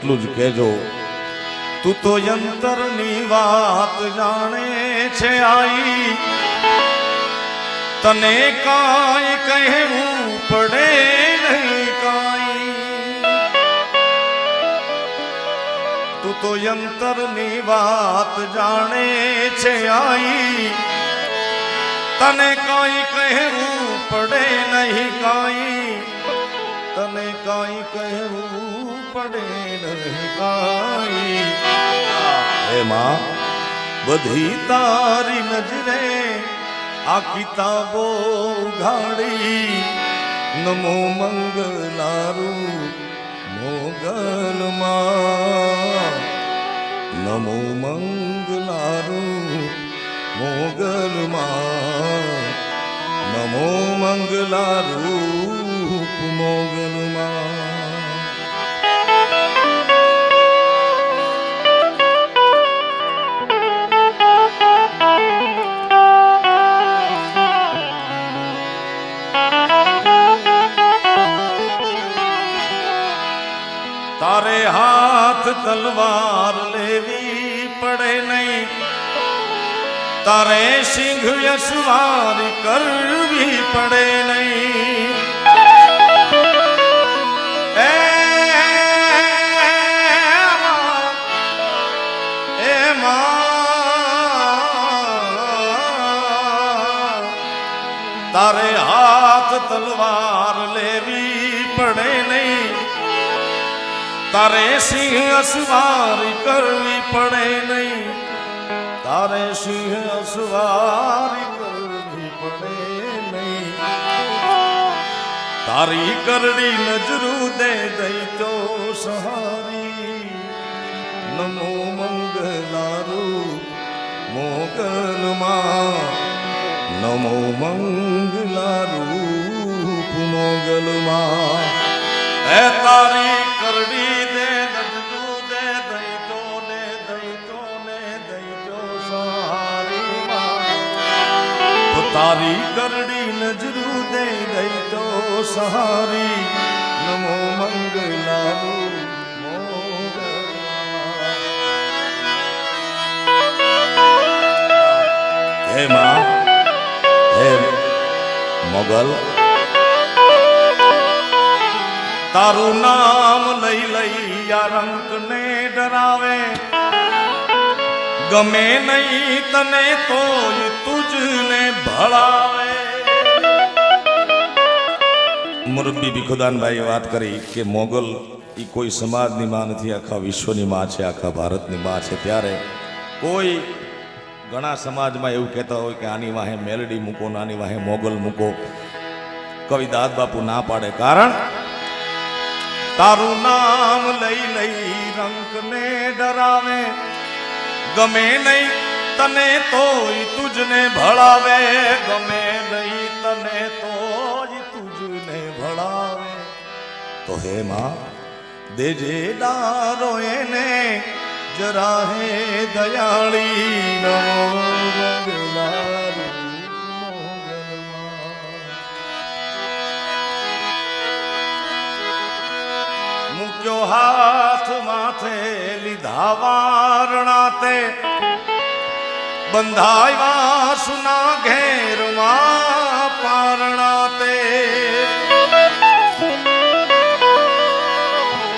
એટલું જ કહેજો, તું તો યંતરની વાત જાણે છે આઈ, તને કાંઈ કહેવું પડે નહીં કાંઈ. તું તો યંતરની વાત જાણે છે આઈ, તને કાંઈ કહેવું પડે નહીં કાંઈ, તને કાંઈ કહેવું પડે નહીં કાંઈ. હે માં, બધી તારી નજરે આ કિતાબો ઉઘાડી, નમો મંગલારૂ મોગલમાં, નમો મંગલારૂ મોગલમાં, નમો મંગલારૂપ મોગલમાં. તારે હાથ તલવાર લેવી પડે નહીં, તારે સિંહ સવારી કરવી પડે નહીં. તારે હાથ તલવાર લેવી પડે નહીં, તારે સિંહ સવારી કરવી પડે નહીં, તારે સિંહ સવારી કરવી પડે નહીં. તારી કરડી નજરું દે દઈ તો સહારી, નમો મંગલારૂપ મોગલમાં, નમો મંગલારૂપ મોગલમાં. હે તારી કરડી દે નજરું દે દઈ તો ને દઈ તો ને દઈ તો સહારી માં. તો તારી કરડી નજરું દે દઈ તો સહારી, નમો મંગલારૂપ મોગલમાં. હે માં, હે મોગલ, તારું નામ લઈ લઈ આ રંક ને ડરાવે, ગમે નહીં તને તોય તુજને ભળાવે. મુરબ્બી ભીખુદાનભાઈએ વાત કરી કે મોગલ એ કોઈ સમાજની માં નથી, આખા વિશ્વની માં છે, આખા ભારતની માં છે. ત્યારે કોઈ ઘણા સમાજમાં એવું કહેતા હોય કે આની વાહે મેલડી મૂકો, આની વાહે મોગલ મૂકો. કવિ દાદ બાપુ ના પાડે, કારણ તારું નામ લઈ લઈ રંક ને ડરાવે, ગમે નહીં તને તોય તુજને ભળાવે, ગમે નહીં તને તોય તુજને ભળાવે. તો હે માં, દેજે ડારો એને જરા હે દયાળી, નમો મંગલારૂપ મોગલમાં. મૂક્યો હાથ માથે લીધા વારણા તે, બંધાવ્યા સુના ઘેરમાં પારણા તે.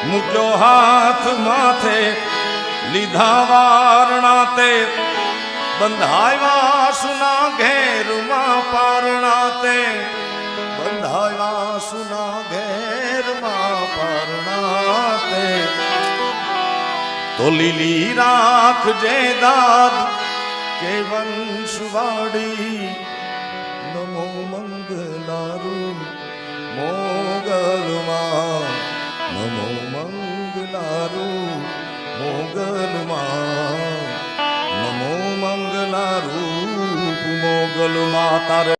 મૂક્યો હાથ માથે લીધા વારણા તે, બંધાવ્યા સુના ઘેરમાં પારણા તે, બંધાવ્યા સુના ઘેરમાં પારણા તે. તો લીલી રાખજે દાદ કે વંશવાડી, નમો મંગલારૂપ મોગલમાં, નમો મંગલારૂપ મોગલમાં, નમો મંગલારૂપ મોગલમાં. તારે